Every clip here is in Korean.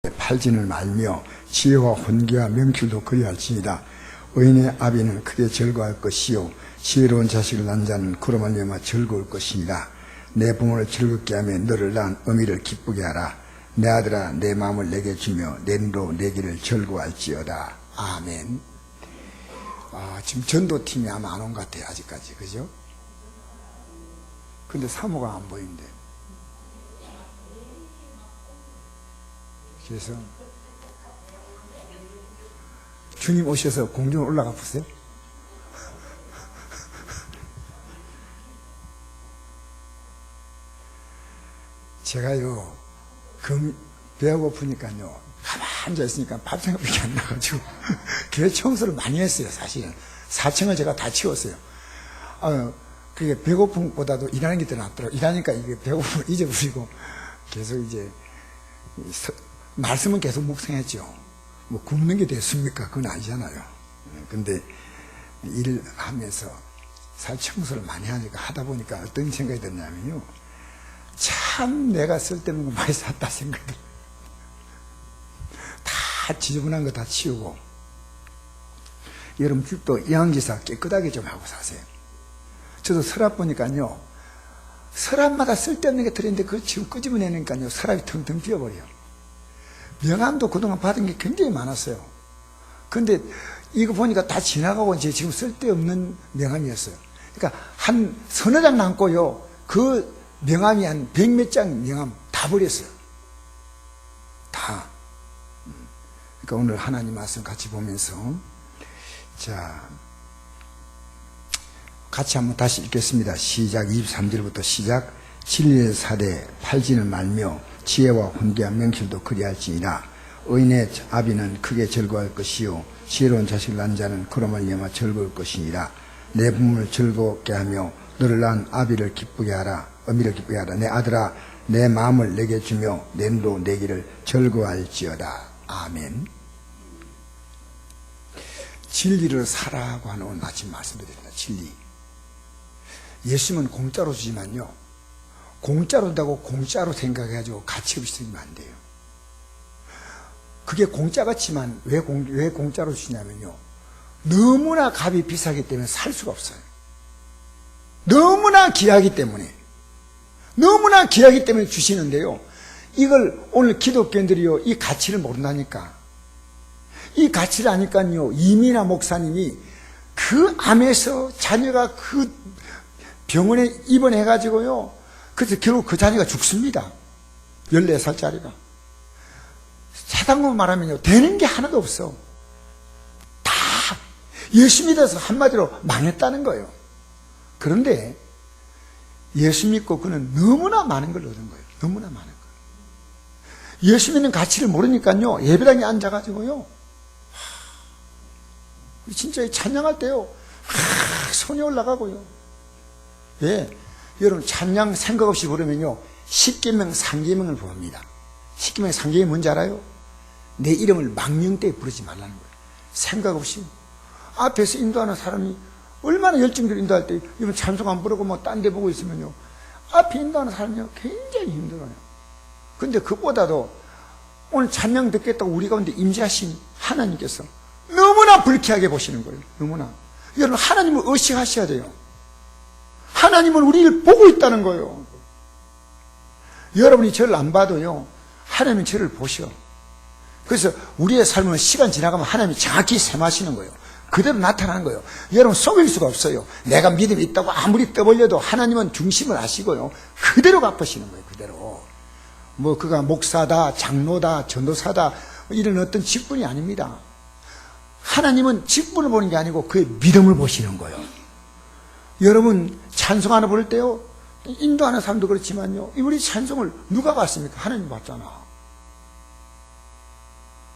팔진을 말며 지혜와 혼기와 명철도 그리할지니라. 의인의 아비는 크게 즐거워할 것이요 지혜로운 자식을 낳은 자는 그로 말미암아 즐거울 것이니라. 내 부모를 즐겁게 하며 너를 낳은 어미를 기쁘게 하라. 내 아들아 내 마음을 내게 주며 내 눈으로 내 길을 즐거워할지어다. 아멘. 지금 전도팀이 아마 안 온 것 같아요. 아직까지. 그죠? 근데 사모가 안 보이는데. 그래서 주님 오셔서 공중에 올라가 보세요. 제가요 배가 고프니까요 가만히 앉아있으니까 밥 생각밖에 안 나가지고 교회 청소를 많이 했어요. 사실은 4층을 제가 다 치웠어요. 그게 배고픈 것보다도 일하는 게 더 낫더라고요. 일하니까 이게 배고픔을 잊어버리고 계속 이제 말씀은 계속 묵상했죠. 뭐 굶는 게 됐습니까? 그건 아니잖아요. 근데 일을 하면서 살 청소를 많이 하다 보니까 어떤 생각이 드냐면요, 참 내가 쓸데없는 거 많이 샀다 생각이 들어요. 다 지저분한 거 다 치우고. 여러분 집도 이왕기사 깨끗하게 좀 하고 사세요. 저도 서랍 보니까요, 서랍마다 쓸데없는 게 들어있는데 그걸 지금 끄집어내니까요 서랍이 텅텅 비어버려요. 명함도 그동안 받은 게 굉장히 많았어요. 근데 이거 보니까 다 지나가고 이제 지금 쓸데없는 명함이었어요. 그러니까 한 서너 장 남고요, 그 명함이 한 100몇 장 명함 다 버렸어요. 다. 그러니까 오늘 하나님 말씀 같이 보면서, 자, 같이 한번 다시 읽겠습니다. 시작. 23절부터 시작. 진리의 사대 팔진을 말며 지혜와 혼기와 명철도 그리할지니라. 의인의 아비는 크게 즐거워할 것이요 지혜로운 자식을 낳은 자는 그로 말미암아 즐거울 것이니라. 내 부모를 즐겁게 하며 너를 낳은 아비를 기쁘게 하라. 어미를 기쁘게 하라. 내 아들아 내 마음을 내게 주며 내 눈으로 내 길을 즐거워할지어다. 아멘. 진리를 사라고 하는 오늘 아침 말씀드립니다. 진리. 예수님은 공짜로 주지만요, 공짜로 준다고 공짜로 생각해가지고 가치 없이 쓰면 안 돼요. 그게 공짜 같지만 왜 공짜로 주냐면요, 너무나 값이 비싸기 때문에 살 수가 없어요. 너무나 귀하기 때문에 주시는데요, 이걸 오늘 기독교인들이요 이 가치를 모른다니까. 이 가치를 아니까요, 이민아 목사님이 그 암에서 자녀가 그 병원에 입원해가지고요, 그래서 결국 그 자녀가 죽습니다. 14살짜리가. 세상으로 말하면요, 되는 게 하나도 없어. 다 예수 믿어서 한마디로 망했다는 거예요. 그런데 예수 믿고 그는 너무나 많은 걸 얻은 거예요. 너무나 많은 걸. 예수 믿는 가치를 모르니까요, 예배당에 앉아가지고요, 진짜 찬양할 때요, 손이 올라가고요. 예, 여러분 찬양 생각 없이 부르면요 10계명 상계명을 부릅니다. 10계명 상계명이 뭔지 알아요? 내 이름을 망령되이 부르지 말라는 거예요. 생각 없이 앞에서 인도하는 사람이 얼마나 열정적으로 인도할 때 이런 찬송 안 부르고 뭐 딴 데 보고 있으면요, 앞에 인도하는 사람이요 굉장히 힘들어요. 근데 그보다도 오늘 찬양 듣겠다고 우리 가운데 임재하신 하나님께서 너무나 불쾌하게 보시는 거예요. 너무나. 여러분 하나님을 의식하셔야 돼요. 하나님은 우리를 보고 있다는 거예요. 여러분이 저를 안 봐도요, 하나님은 저를 보셔. 그래서 우리의 삶은 시간 지나가면 하나님이 정확히 셈하시는 거예요. 그대로 나타나는 거예요. 여러분 속일 수가 없어요. 내가 믿음이 있다고 아무리 떠벌려도 하나님은 중심을 아시고요, 그대로 갚으시는 거예요. 그대로. 뭐 그가 목사다, 장로다, 전도사다 이런 어떤 직분이 아닙니다. 하나님은 직분을 보는 게 아니고 그의 믿음을 보시는 거예요. 여러분 찬송 하나 부를 때요, 인도하는 사람도 그렇지만요, 우리 찬송을 누가 봤습니까? 하나님 봤잖아.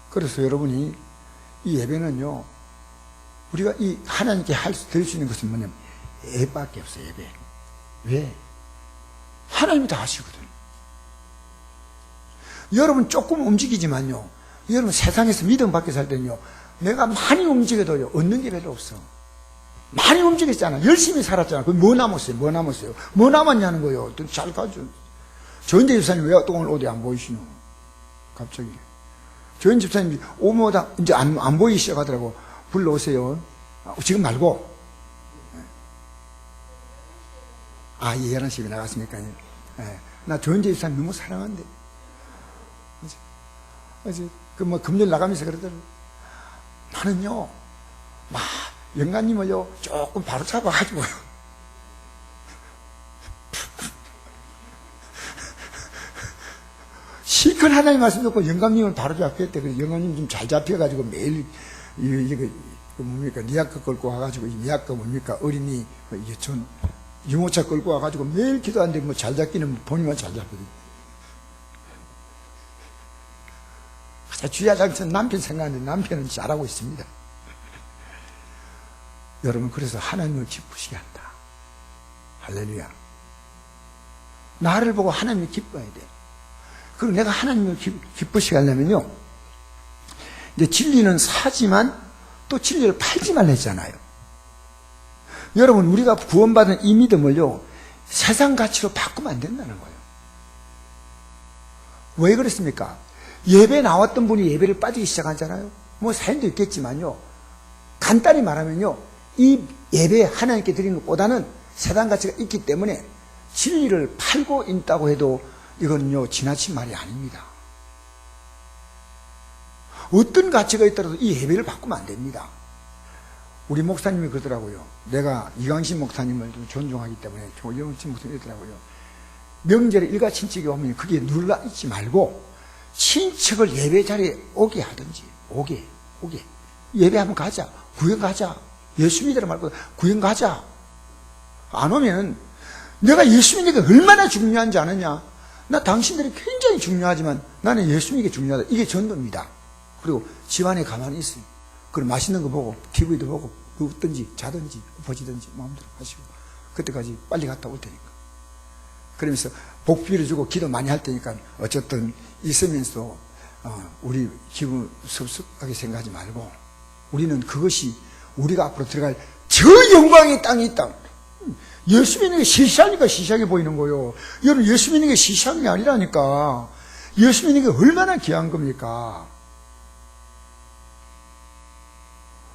그래서 여러분이 이 예배는요, 우리가 이 하나님께 드릴 수 있는 것은 뭐냐면 예배밖에 없어요. 예배. 왜? 하나님이 다 하시거든. 여러분 조금 움직이지만요, 여러분 세상에서 믿음 받게 살 때는요, 내가 많이 움직여도요 얻는 게 별로 없어. 많이 움직였잖아. 열심히 살았잖아. 그럼 뭐 남았어요? 뭐 남았냐는 거예요. 잘 가죠. 전재 집사님 왜 또 오늘 어디 안 보이시노? 갑자기. 조현 집사님이 오모다 이제 안 보이기 시작하더라고. 불러오세요. 지금 말고. 아, 예, 11시에 나갔으니까. 예. 나 조현 집사님 너무 사랑한대. 어제, 금요일 나가면서 그러더라고. 나는요, 영감님을요, 조금 바로 잡아가지고요. 실컷 하나님 말씀 듣고 영감님을 바로 잡혔대. 그래서 영감님 좀 잘 잡혀가지고 매일, 뭡니까, 니아까 끌고 와가지고, 이 니아까 뭡니까, 어린이, 유모차 끌고 와가지고 매일 기도하는데 잘 잡기는 본인만 잘 잡거든요. 주야장천 남편 생각하는데 남편은 잘하고 있습니다. 여러분, 그래서 하나님을 기쁘시게 한다. 할렐루야. 나를 보고 하나님을 기뻐해야 돼. 그리고 내가 하나님을 기쁘시게 하려면요, 이제 진리는 사지만 또 진리를 팔지 말라 했잖아요. 여러분, 우리가 구원받은 이 믿음을요, 세상 가치로 바꾸면 안 된다는 거예요. 왜 그렇습니까? 예배 나왔던 분이 예배를 빠지기 시작하잖아요. 사연도 있겠지만요, 간단히 말하면요, 이 예배 하나님께 드리는 것보다는 세상 가치가 있기 때문에 진리를 팔고 있다고 해도 이건요, 지나친 말이 아닙니다. 어떤 가치가 있더라도 이 예배를 바꾸면 안 됩니다. 우리 목사님이 그러더라고요. 내가 이광신 목사님을 좀 존중하기 때문에 이광신 목사님이 그러더라고요. 명절에 일가 친척이 오면 그게 눌러 있지 말고 친척을 예배 자리에 오게 하든지, 오게. 예배 한번 가자. 구경 가자. 예수 믿으라 말고 구경 가자. 안 오면 내가 예수 믿는 게 얼마나 중요한지 아느냐? 나 당신들이 굉장히 중요하지만 나는 예수 믿는 게 중요하다. 이게 전도입니다. 그리고 집안에 가만히 있어요. 그럼 맛있는 거 보고 TV도 보고 눕든지 자든지 엎어지든지 마음대로 하시고 그때까지 빨리 갔다 올 테니까. 그러면서 복비를 주고 기도 많이 할 테니까 어쨌든 있으면서 우리 기분 섭섭하게 생각하지 말고 우리는 그것이 우리가 앞으로 들어갈 저 영광의 땅이 있다. 예수 믿는 게 시시하니까 시시하게 보이는 거예요. 여러분, 예수 믿는 게 시시한 게 아니라니까. 예수 믿는 게 얼마나 귀한 겁니까?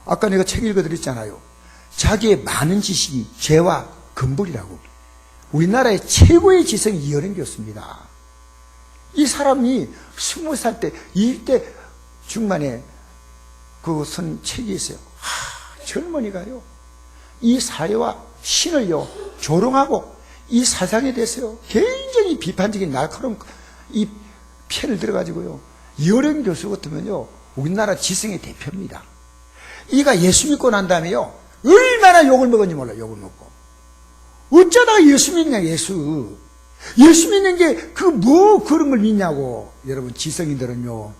아까 내가 책 읽어드렸잖아요. 자기의 많은 지식이 죄와 근본이라고. 우리나라의 최고의 지성이 이어른 교수입니다. 이 사람이 20살 때, 20대 중반에 그 쓴 책이 있어요. 젊은이가요, 이 사회와 신을요, 조롱하고 이 사상에 대해서요, 굉장히 비판적인 날카로운 이 편을 들어가지고요, 이어른 교수 같으면요, 우리나라 지성의 대표입니다. 이가 예수 믿고 난 다음에요, 얼마나 욕을 먹었는지 몰라요. 욕을 먹고. 어쩌다가 예수 믿냐, 예수. 예수 믿는 게 그런 걸 믿냐고. 여러분, 지성인들은요,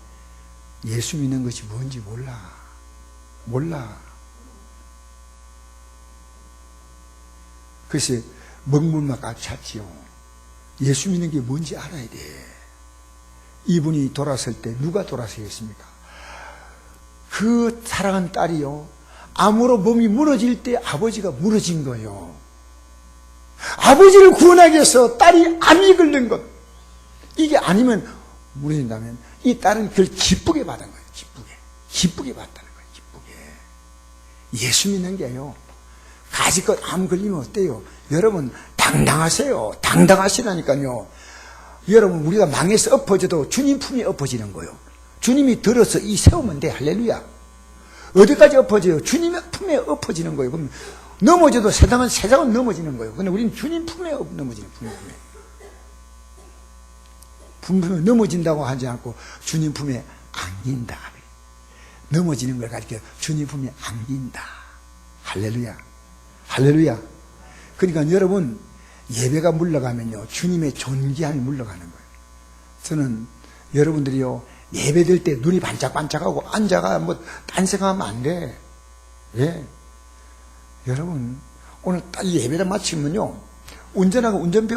예수 믿는 것이 뭔지 몰라. 그래서 먹물만 꽉 찼지요. 예수 믿는 게 뭔지 알아야 돼. 이분이 돌아설 때 누가 돌아서겠습니까? 그 사랑한 딸이요, 암으로 몸이 무너질 때 아버지가 무너진 거예요. 아버지를 구원하기 위해서 딸이 암이 걸린 것. 이게 아니면 무너진다면 이 딸은 그걸 기쁘게 받은 거예요. 기쁘게 받다는 거예요. 기쁘게. 예수 믿는 게요, 가지껏 암 걸리면 어때요? 여러분, 당당하세요. 당당하시라니까요. 여러분, 우리가 망해서 엎어져도 주님 품에 엎어지는 거예요. 주님이 들어서 이 세우면 돼. 할렐루야. 어디까지 엎어져요? 주님의 품에 엎어지는 거예요. 그럼 넘어져도 세상은 넘어지는 거예요. 근데 우리는 주님 품에 넘어지는 품에. 품에 넘어진다고 하지 않고 주님 품에 안긴다. 넘어지는 걸 가리켜 주님 품에 안긴다. 할렐루야. 할렐루야. 그러니까 여러분, 예배가 물러가면요, 주님의 존귀함이 물러가는 거예요. 저는 여러분들이요, 예배될 때 눈이 반짝반짝하고 앉아가 딴 생각하면 안 돼. 예. 여러분, 오늘 딱 예배를 마치면요, 운전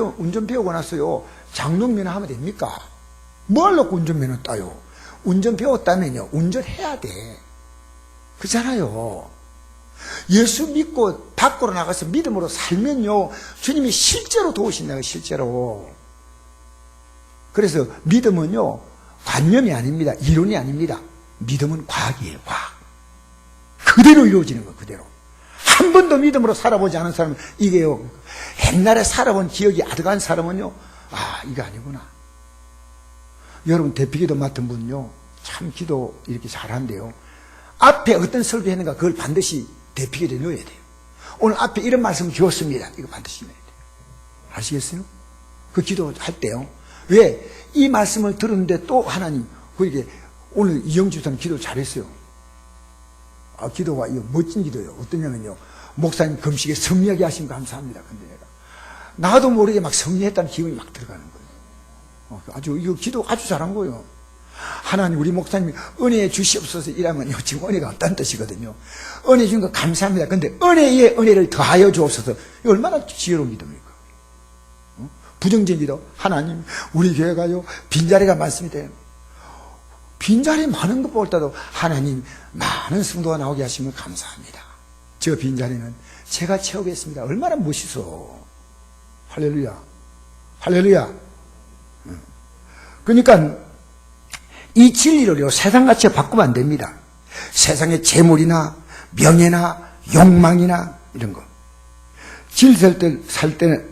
배우고 나서요, 장롱면허 하면 됩니까? 뭐 하려고 운전면허 따요? 운전 배웠다면요, 운전해야 돼. 그렇잖아요. 예수 믿고 밖으로 나가서 믿음으로 살면요, 주님이 실제로 도우신다고요, 실제로. 그래서 믿음은요, 관념이 아닙니다. 이론이 아닙니다. 믿음은 과학이에요. 과학. 그대로 이루어지는 거 그대로. 한 번도 믿음으로 살아보지 않은 사람은 이게요. 옛날에 살아본 기억이 아득한 사람은요. 아, 이거 아니구나. 여러분 대피기도 맡은 분요. 참 기도 이렇게 잘한대요. 앞에 어떤 설교했는가 그걸 반드시 대피기도에 넣어야 돼요. 오늘 앞에 이런 말씀을 주었습니다. 이거 반드시 넣어야 돼요. 아시겠어요? 그 기도할 때요. 왜? 이 말씀을 들었는데 또 하나님 그에게 오늘 이영주 집사님 기도 잘했어요. 아, 기도가 이거 멋진 기도예요. 어떠냐면요. 목사님 금식에 승리하게 하신 거 감사합니다. 근데 내가 나도 모르게 막 승리했다는 기분이 막 들어가는 거예요. 아주 이거 기도 아주 잘한 거예요. 하나님 우리 목사님이 은혜 주시옵소서 이라면요. 지금 은혜가 없다는 뜻이거든요. 은혜 준 거 감사합니다. 근데 은혜에 은혜를 더하여 주옵소서. 이거 얼마나 지혜로운 기도입니까? 부정적인 기도. 하나님 우리 교회가요 빈자리가 많습니다. 빈자리 많은 것보다도 하나님 많은 성도가 나오게 하시면 감사합니다. 저 빈자리는 제가 채우겠습니다. 얼마나 멋있어. 할렐루야. 할렐루야. 그러니까 이 진리를요 세상같이 바꾸면 안 됩니다. 세상의 재물이나 명예나 욕망이나 이런 거. 진리 살 때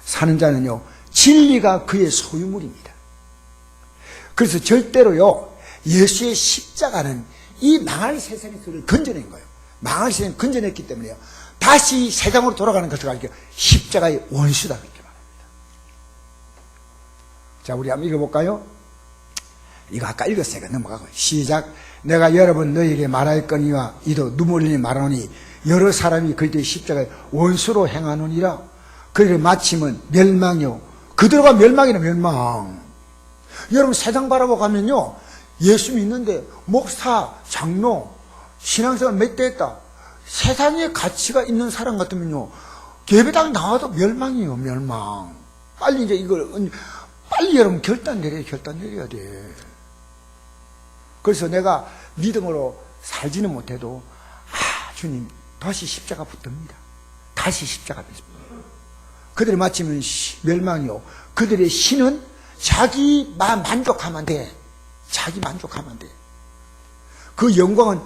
사는 자는요 진리가 그의 소유물입니다. 그래서 절대로요 예수의 십자가는 이 망할 세상에서 그를 건져낸 거예요. 망할 세상을 건져냈기 때문에요 다시 세상으로 돌아가는 것을 가지고 십자가의 원수다 그렇게 말합니다. 자, 우리 한번 읽어볼까요? 이거 아까 읽었으니까 넘어가고 시작. 내가 여러분 너희에게 말하였거니와 이도 눈물 흘리니 말하노니 여러 사람이 그들의 십자가의 원수로 행하느니라. 그들의 마침은 멸망이요 그들과 멸망이라. 멸망. 여러분 세상 바라보고 가면요 예수 믿는데 목사, 장로, 신앙생활 몇 대 했다. 세상에 가치가 있는 사람 같으면요 예배당 나와도 멸망이에요. 멸망. 빨리 이제 이걸 빨리 여러분 결단 내려야 돼. 그래서 내가 믿음으로 살지는 못해도 주님 다시 십자가 붙듭니다. 다시 십자가 붙습니다. 그들의 마침은 멸망이요 그들의 신은 자기 만족하면 돼. 자기 만족하면 돼. 그 영광은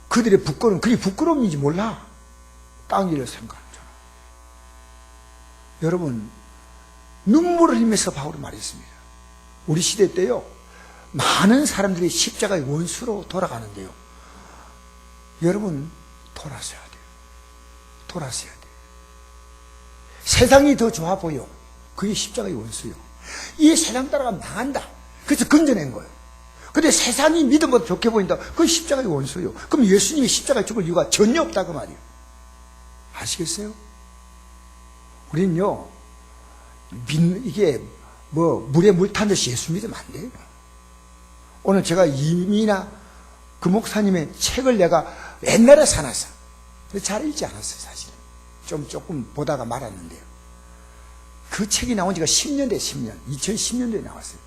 그들의 부끄러움, 그게 부끄러움인지 몰라. 땅 일을 생각하잖아. 여러분, 눈물을 흘리면서 바울이 말했습니다. 우리 시대 때요, 많은 사람들이 십자가의 원수로 돌아가는데요. 여러분, 돌아서야 돼요. 돌아서야 돼요. 세상이 더 좋아 보여. 그게 십자가의 원수요. 이 세상 따라가 망한다. 그래서 건져낸 거예요. 근데 세상이 믿음보다 좋게 보인다. 그건 십자가의 원수요. 그럼 예수님이 십자가에 죽을 이유가 전혀 없다고 말이에요. 아시겠어요? 우리는요, 이게 물에 물 탄 듯이 예수 믿으면 안 돼요. 오늘 제가 이민아 그 목사님의 책을 내가 옛날에 사놨어. 잘 읽지 않았어요, 사실은. 조금 보다가 말았는데요. 그 책이 나온 지가 10년 돼, 10년. 2010년도에 나왔어요.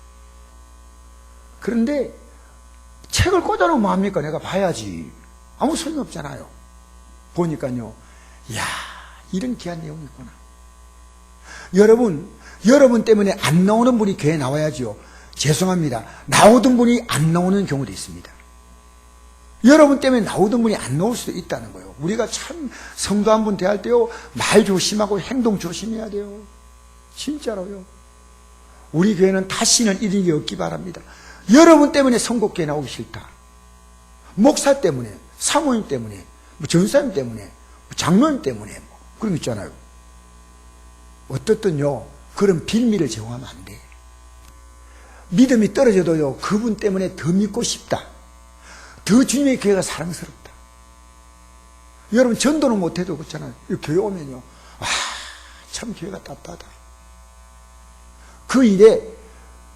그런데 책을 꽂아놓으면 뭐합니까? 내가 봐야지. 아무 소용이 없잖아요. 보니까요, 이야, 이런 귀한 내용이 있구나. 여러분 때문에 안 나오는 분이 교회에 나와야죠. 죄송합니다. 나오던 분이 안 나오는 경우도 있습니다. 여러분 때문에 나오던 분이 안 나올 수도 있다는 거예요. 우리가 참 성도 한 분 대할 때요, 말 조심하고 행동 조심해야 돼요. 진짜로요. 우리 교회는 다시는 이런 일이 없기 바랍니다. 여러분 때문에 선곡교회 나오기 싫다. 목사 때문에, 사모님 때문에, 전사님 때문에, 장로님 때문에, 그런 거 있잖아요. 어떻든요, 그런 빌미를 제공하면 안 돼. 믿음이 떨어져도요, 그분 때문에 더 믿고 싶다. 더 주님의 교회가 사랑스럽다. 여러분, 전도는 못해도 그렇잖아요. 교회 오면요, 참 교회가 따뜻하다. 그 일에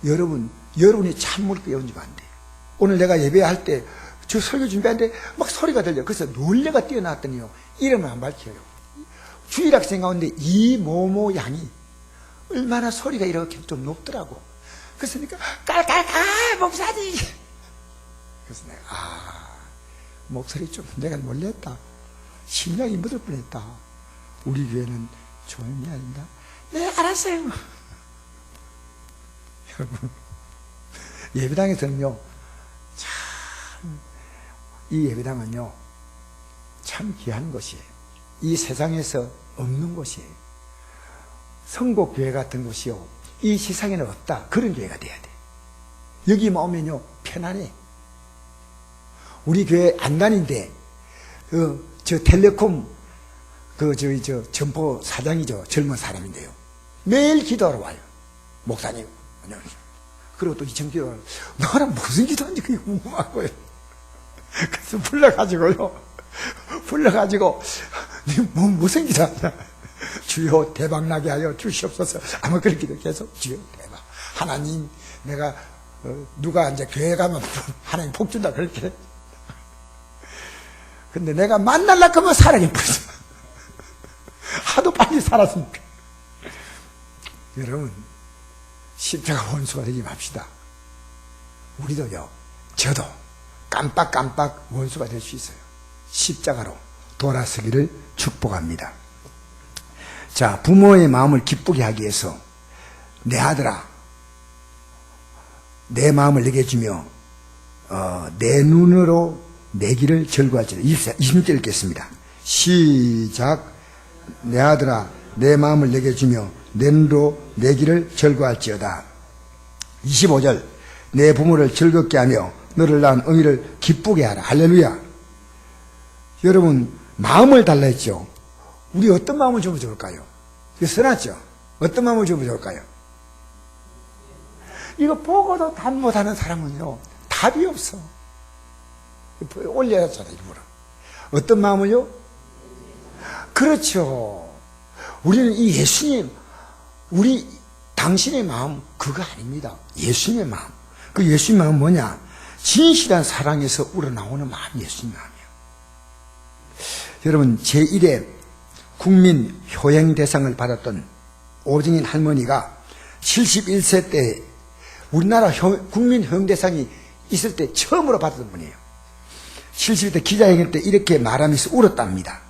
여러분이 참물 깨우지면 안 돼. 오늘 내가 예배할 때, 저 설교 준비하는데 막 소리가 들려. 그래서 놀래가 뛰어나왔더니요, 이름을 안 밝혀요. 주일학생 가운데 이모모 양이 얼마나 소리가 이렇게 좀 높더라고. 그래서 내가 깔깔깔 목사님. 그래서 내가 목소리 좀 내가 놀랬다. 심장이 묻을 뻔했다. 우리 교회는 조용히 해야 된다. 네, 알았어요. 여러분, 예배당에서는요, 이 예배당은요, 참 귀한 곳이에요. 이 세상에서 없는 곳이에요. 성곡교회 같은 곳이요, 이 세상에는 없다. 그런 교회가 돼야 돼. 여기만 오면요, 편안해. 우리 교회 안 다닌데, 저 텔레콤, 점포 사장이죠. 젊은 사람인데요. 매일 기도하러 와요. 목사님, 안녕하세요. 그리고 또 이천 기도하러, 너랑 무슨 기도하는지 그게 궁금하고요. 그래서 불러가지고, 무슨 기도하냐. 주여 대박나게 하여 주시옵소서. 아마 그런 기도 계속, 주여 대박. 하나님, 내가, 누가 이제 교회 가면 하나님 복 준다, 그렇게. 근데 내가 만날라 하면 사랑이 버렸어. 하도 빨리 살았으니까. 여러분, 십자가 원수가 되지 맙시다. 우리도요, 저도 깜빡깜빡 원수가 될 수 있어요. 십자가로 돌아서기를 축복합니다. 자, 부모의 마음을 기쁘게 하기 위해서 내 아들아, 내 마음을 내게 주며 내 눈으로 내 길을 절구할지어다. 26절 읽겠습니다. 시작. 내 아들아, 내 마음을 내게 주며 내 눈으로 내 길을 절구할지어다. 25절. 내 부모를 즐겁게 하며 너를 낳은 어미를 기쁘게 하라. 할렐루야. 여러분, 마음을 달라 했죠. 우리 어떤 마음을 주면 좋을까요? 이거 써놨죠? 어떤 마음을 주면 좋을까요? 이거 보고도 답 못하는 사람은요, 답이 없어. 올려놨잖아, 일부러. 어떤 마음을요? 그렇죠. 우리는 이 예수님, 당신의 마음, 그거 아닙니다. 예수님의 마음. 그 예수님의 마음은 뭐냐? 진실한 사랑에서 우러나오는 마음이 예수님 마음이에요. 여러분, 제1회 국민 효행 대상을 받았던 오정인 할머니가 71세 때 우리나라 국민 효행 대상이 있을 때 처음으로 받았던 분이에요. 70대 기자회견 때 이렇게 말하면서 울었답니다.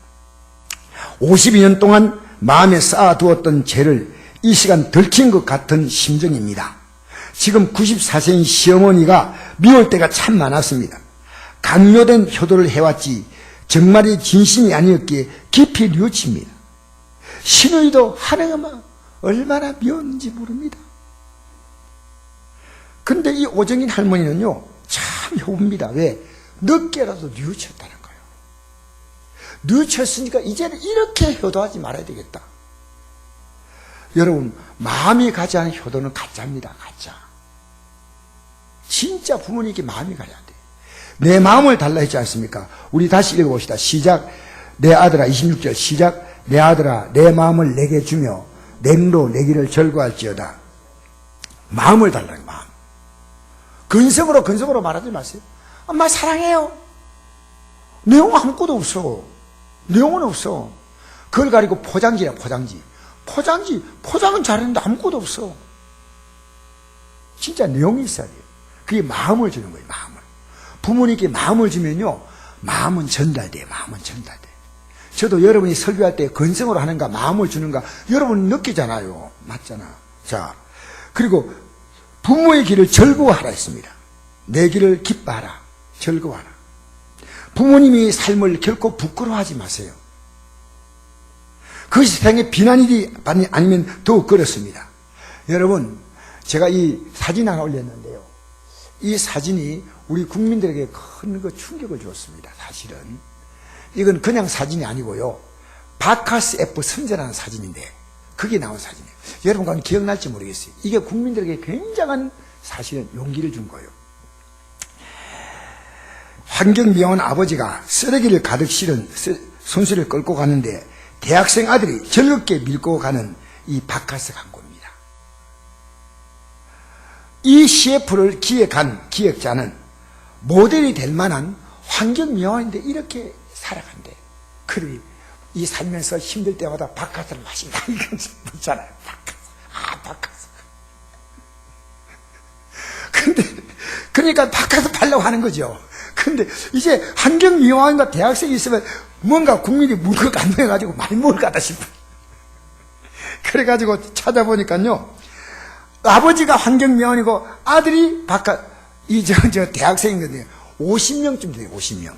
52년 동안 마음에 쌓아두었던 죄를 이 시간 들킨 것 같은 심정입니다. 지금 94세인 시어머니가 미울 때가 참 많았습니다. 강요된 효도를 해왔지 정말이 진심이 아니었기에 깊이 뉘우칩니다. 시누이도 하나님은 얼마나 미웠는지 모릅니다. 근데 이 오정인 할머니는요, 참 효입니다. 왜? 늦게라도 뉘우쳤다는 거예요. 뉘우쳤으니까 이제는 이렇게 효도하지 말아야 되겠다. 여러분, 마음이 가지 않은 효도는 가짜입니다. 가짜. 진짜 부모님께 마음이 가야 돼. 내 마음을 달라 했지 않습니까? 우리 다시 읽어봅시다. 시작. 내 아들아, 26절 시작. 내 아들아, 내 마음을 내게 주며 내 눈으로 내 길을 절구할지어다. 마음을 달라요. 마음. 근성으로 말하지 마세요. 엄마 사랑해요. 내용 아무것도 없어. 내용은 없어. 그걸 가지고 포장지야, 포장지. 포장은 잘했는데 아무것도 없어. 진짜 내용이 있어야 돼요. 그게 마음을 주는 거예요, 마음을. 부모님께 마음을 주면요, 마음은 전달돼요, 마음은 전달돼요. 저도 여러분이 설교할 때 근성으로 하는가, 마음을 주는가, 여러분 느끼잖아요. 맞잖아. 자, 그리고 부모의 길을 즐거워하라 했습니다. 내 길을 기뻐하라. 즐거워하라. 부모님이 삶을 결코 부끄러워하지 마세요. 그 세상에 비난이 아니면 더욱 그렇습니다. 여러분, 제가 이 사진 하나 올렸는데요. 이 사진이 우리 국민들에게 큰 충격을 주었습니다. 사실은. 이건 그냥 사진이 아니고요. 바카스 F 선전하는 사진인데, 그게 나온 사진이에요. 여러분, 그건 기억날지 모르겠어요. 이게 국민들에게 굉장한 사실은 용기를 준 거예요. 환경미화원 아버지가 쓰레기를 가득 실은 손수를 끌고 가는데 대학생 아들이 즐겁게 밀고 가는 이 바카스 광고입니다. 이 CF를 기획한 기획자는 모델이 될 만한 환경미화원인데 이렇게 살아간대. 그리 이 살면서 힘들 때마다 바카스를 마신다. 이건 묻잖아요. 바카스. 근데 그러니까 바카스 팔려고 하는 거죠. 근데 이제 환경미화원과 대학생이 있으면 뭔가 국민이 물고 감동해가지고 많이 먹을 것 같다 싶어. 그래가지고 찾아보니까요, 아버지가 환경미화원이고 아들이 저 대학생인데 50명쯤 돼요, 50명.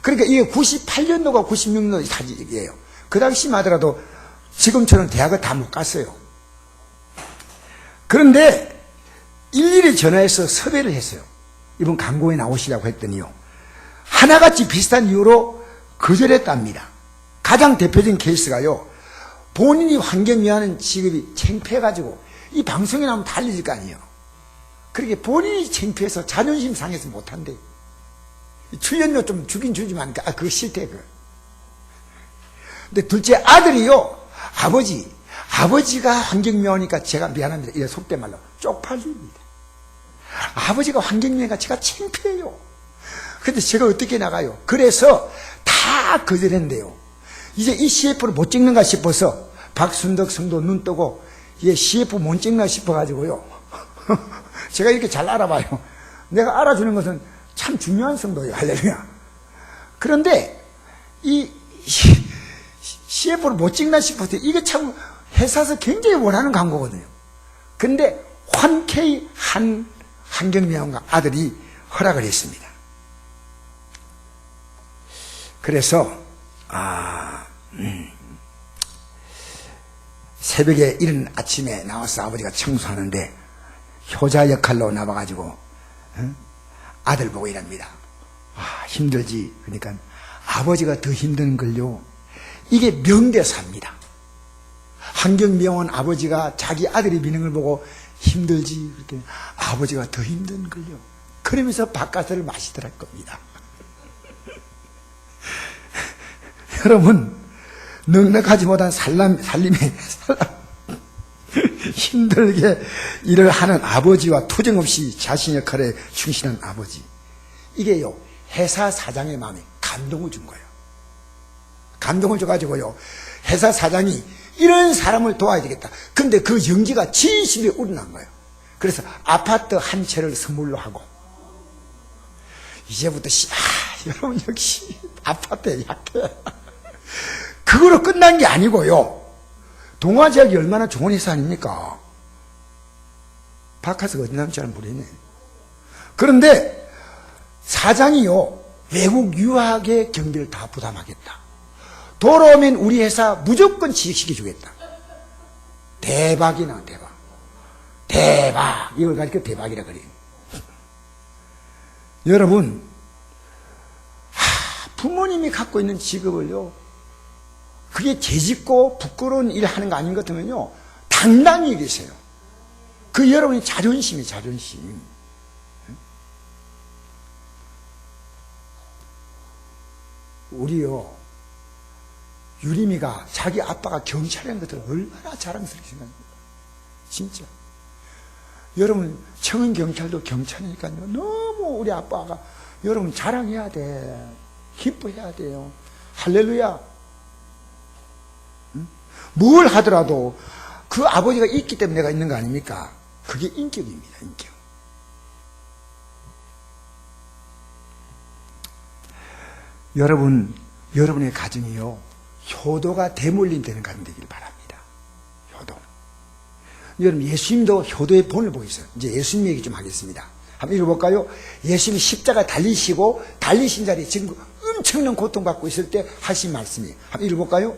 그러니까 이게 98년도가 96년도 사진이에요. 그 당시만 하더라도 지금처럼 대학을 다 못 갔어요. 그런데 일일이 전화해서 섭외를 했어요. 이번 광고에 나오시라고 했더니요, 하나같이 비슷한 이유로 거절했답니다. 가장 대표적인 케이스가요, 본인이 환경미화하는 직업이 창피해가지고 이 방송에 나오면 달려질 거 아니에요. 그렇게 본인이 창피해서 자존심 상해서 못한대. 출연료 좀 주긴 주지만, 그거 싫대, 그거. 근데 둘째 아들이요, 아버지가 환경미화하니까 제가 미안합니다. 이래 속된 말로 쪽팔립니다. 아버지가 환경미화니까 제가 창피해요. 근데 제가 어떻게 나가요? 그래서 다 거절했는데요. 이제 이 CF를 못 찍는가 싶어서 박순덕 성도 눈 뜨고 얘 CF 못 찍나 싶어가지고요. 제가 이렇게 잘 알아봐요. 내가 알아주는 것은 참 중요한 성도예요. 할렐루야. 그런데 이 CF를 못 찍나 싶어서 이게 참 회사에서 굉장히 원하는 광고거든요. 근데 환케이 환경미화원과 아들이 허락을 했습니다. 그래서 새벽에 이른 아침에 나와서 아버지가 청소하는데 효자 역할로 나와가지고 아들 보고 이랍니다. 힘들지. 그러니까 아버지가 더 힘든 걸요, 이게 명대사입니다. 환경미화원 아버지가 자기 아들이 미는 걸 보고 힘들지. 그렇게 아버지가 더 힘든 걸요. 그러면서 바깥을 마시더랄 겁니다. 여러분, 넉넉하지 못한 살림에 힘들게 일을 하는 아버지와 투정없이 자신 역할에 충실한 아버지, 이게요, 회사 사장의 마음에 감동을 준 거예요. 감동을 줘가지고요, 회사 사장이 이런 사람을 도와야 되겠다. 근데 그 용기가 진심에 우러난 거예요. 그래서 아파트 한 채를 선물로 하고, 이제부터 여러분 역시 아파트에 약해. 그거로 끝난 게 아니고요, 동아제약이 얼마나 좋은 회사 아닙니까? 바카스가 어디 남지 않은 모르겠네. 그런데 사장이요, 외국 유학의 경비를 다 부담하겠다. 돌아오면 우리 회사 무조건 취직시켜주겠다. 대박이나 대박. 대박. 이걸 가지고 대박이라 그래요. 여러분, 부모님이 갖고 있는 직업을요, 그게 재짓고 부끄러운 일 하는 거 아닌 것 같으면요, 당당히 얘기하세요. 그 여러분의 자존심이 자존심. 우리요, 유림이가 자기 아빠가 경찰인 것을 얼마나 자랑스럽게 생각합니다. 진짜. 여러분, 청은경찰도 경찰이니까요, 너무 우리 아빠가 여러분 자랑해야 돼. 기뻐해야 돼요. 할렐루야. 뭘 하더라도 그 아버지가 있기 때문에 내가 있는 거 아닙니까? 그게 인격입니다, 인격. 여러분의 가정이요, 효도가 대물림 되는 가정 되길 바랍니다. 효도. 여러분, 예수님도 효도의 본을 보이세요. 이제 예수님 얘기 좀 하겠습니다. 한번 읽어볼까요? 예수님이 십자가 달리시고 달리신 자리에 지금 엄청난 고통받고 있을 때 하신 말씀이에요. 한번 읽어볼까요?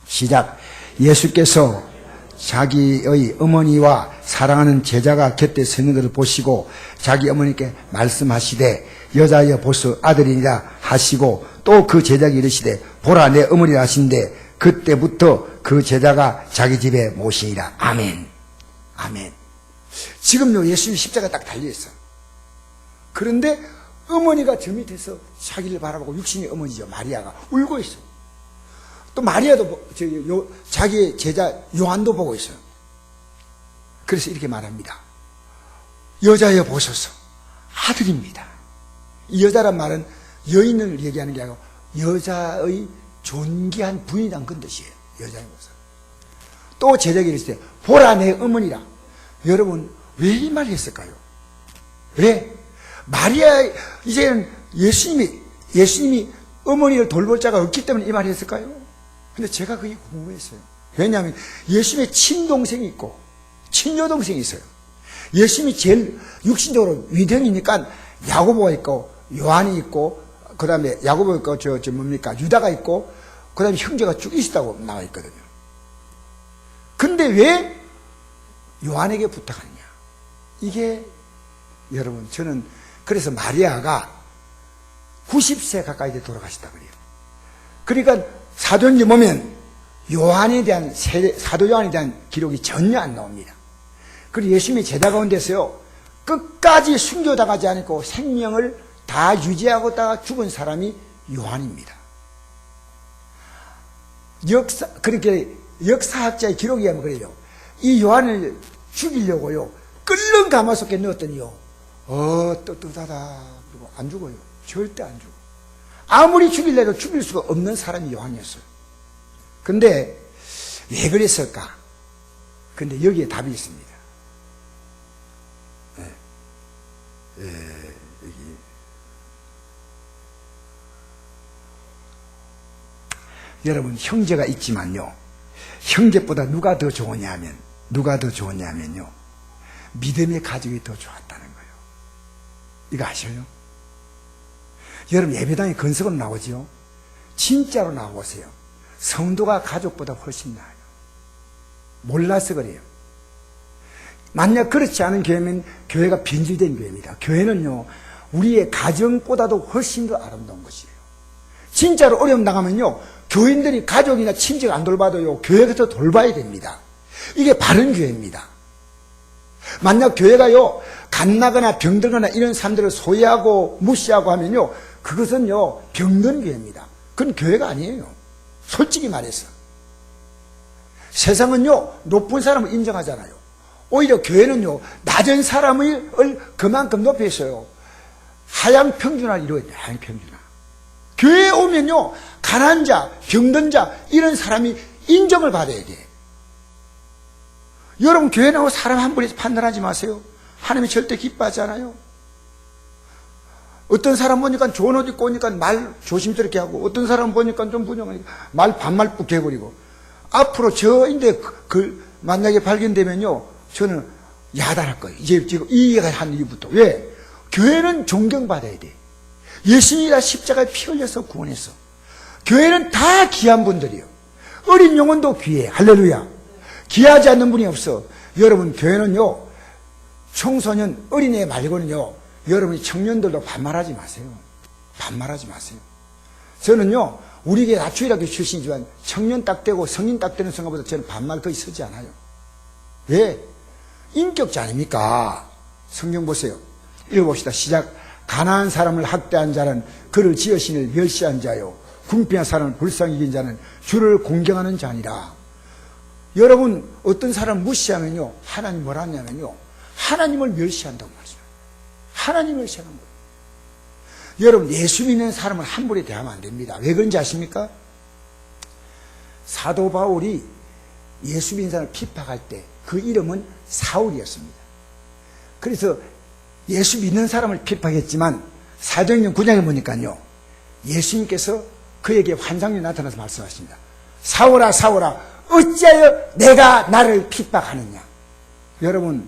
시작. 예수께서 자기의 어머니와 사랑하는 제자가 곁에 서 있는 것을 보시고 자기 어머니께 말씀하시되 여자여 보소 아들이니라 하시고 또 그 제자에게 이르시되 보라 내 어머니라 하신데 그때부터 그 제자가 자기 집에 모시니라. 아멘. 아멘. 지금요, 예수님 십자가 딱 달려있어. 그런데 어머니가 저 밑에서 자기를 바라보고, 육신의 어머니죠, 마리아가 울고 있어. 또 마리아도 자기의 제자 요한도 보고 있어요. 그래서 이렇게 말합니다. 여자여 보소서 아들입니다. 이 여자란 말은 여인을 얘기하는 게 아니고 여자의 존귀한 부인이란 그런 뜻이에요. 여자의 모습. 또 제자에게 이르시되 보라 내 어머니라. 여러분, 왜 이 말을 했을까요? 왜? 마리아, 이제는 예수님이 어머니를 돌볼 자가 없기 때문에 이 말을 했을까요? 근데 제가 그게 궁금했어요. 왜냐하면 예수님의 친동생이 있고 친여동생이 있어요. 예수님이 제일 육신적으로 위대형이니까 야고보가 있고 요한이 있고 그 다음에 야고보가 있고 뭡니까 유다가 있고 그 다음에 형제가 쭉 있었다고 나와 있거든요. 근데 왜 요한에게 부탁하느냐? 이게 여러분 저는 그래서 마리아가 90세 가까이 돼 돌아가시다 그래요. 그러니까 사도행전 보면 요한에 대한 사도 요한에 대한 기록이 전혀 안 나옵니다. 그리고 예수님이 제자 가운데서요 끝까지 순교당하지 않고 생명을 다 유지하고다가 죽은 사람이 요한입니다. 그렇게 역사학자의 기록에 하면 그래요. 이 요한을 죽이려고요 끓는 가마솥에 넣었더니요 뜨뜻하다 그리고 안 죽어요. 절대 안 죽어. 아무리 죽일래도 죽일 수가 없는 사람이 요한이었어요. 근데 왜 그랬을까? 근데 여기에 답이 있습니다. 여기. 여러분 형제가 있지만요 형제보다 누가 더 좋으냐면요 믿음의 가족이 더 좋았다는 거예요. 이거 아셔요? 여러분 예배당에 건석으로 나오죠? 진짜로 나와보세요. 성도가 가족보다 훨씬 나아요. 몰라서 그래요. 만약 그렇지 않은 교회면 교회가 변질된 교회입니다. 교회는요 우리의 가정보다도 훨씬 더 아름다운 것이에요. 진짜로 어려움 나가면요 교인들이 가족이나 친척 안 돌봐도요 교회가 더 돌봐야 됩니다. 이게 바른 교회입니다. 만약 교회가요 갓나거나 병들거나 이런 사람들을 소외하고 무시하고 하면요 그것은요 병든 교회입니다. 그건 교회가 아니에요. 솔직히 말해서 세상은요 높은 사람을 인정하잖아요. 오히려 교회는요 낮은 사람을 그만큼 높여서요 하향 평준화를 이루어야 돼요. 하향 평준화. 교회에 오면요 가난한 자, 병든 자 이런 사람이 인정을 받아야 돼. 여러분 교회 나오고 사람 한 분에서 판단하지 마세요. 하나님이 절대 기뻐하지 않아요. 어떤 사람 보니까 좋은 옷 입고 오니까 말 조심스럽게 하고 어떤 사람 보니까 좀 분영하니까 말 반말 뚝 해버리고 앞으로 저인데 만약에 발견되면요 저는 야단할 거예요. 이제 지금 이 얘기가 한 이후부터. 왜? 교회는 존경받아야 돼. 예수님이 다 십자가에 피 흘려서 구원했어. 교회는 다 귀한 분들이요. 어린 영혼도 귀해. 할렐루야. 귀하지 않는 분이 없어. 여러분 교회는요 청소년 어린애 말고는요 여러분이 청년들도 반말하지 마세요. 반말하지 마세요. 저는요 우리 교회 다주일학교 출신이지만 청년 딱 되고 성인 딱 되는 순간보다 저는 반말 거의 쓰지 않아요. 왜? 인격자 아닙니까? 성경 보세요. 읽어봅시다. 시작. 가난한 사람을 학대한 자는 그를 지으신을 멸시한 자요 궁핍한 사람을 불쌍히 여긴 자는 주를 공경하는 자니라. 여러분 어떤 사람 무시하면요 하나님 뭐라 하냐면요 하나님을 멸시한다고 말이죠. 하나님을 멸시하는 거예요. 여러분 예수 믿는 사람을 함부로 대하면 안 됩니다. 왜 그런지 아십니까? 사도 바울이 예수 믿는 사람을 핍박할 때 그 이름은 사울이었습니다. 그래서 예수 믿는 사람을 핍박했지만 사도행전 9장에 보니까요 예수님께서 그에게 환상이 나타나서 말씀하십니다. 사울아 사울아 어찌하여 내가 나를 핍박하느냐. 여러분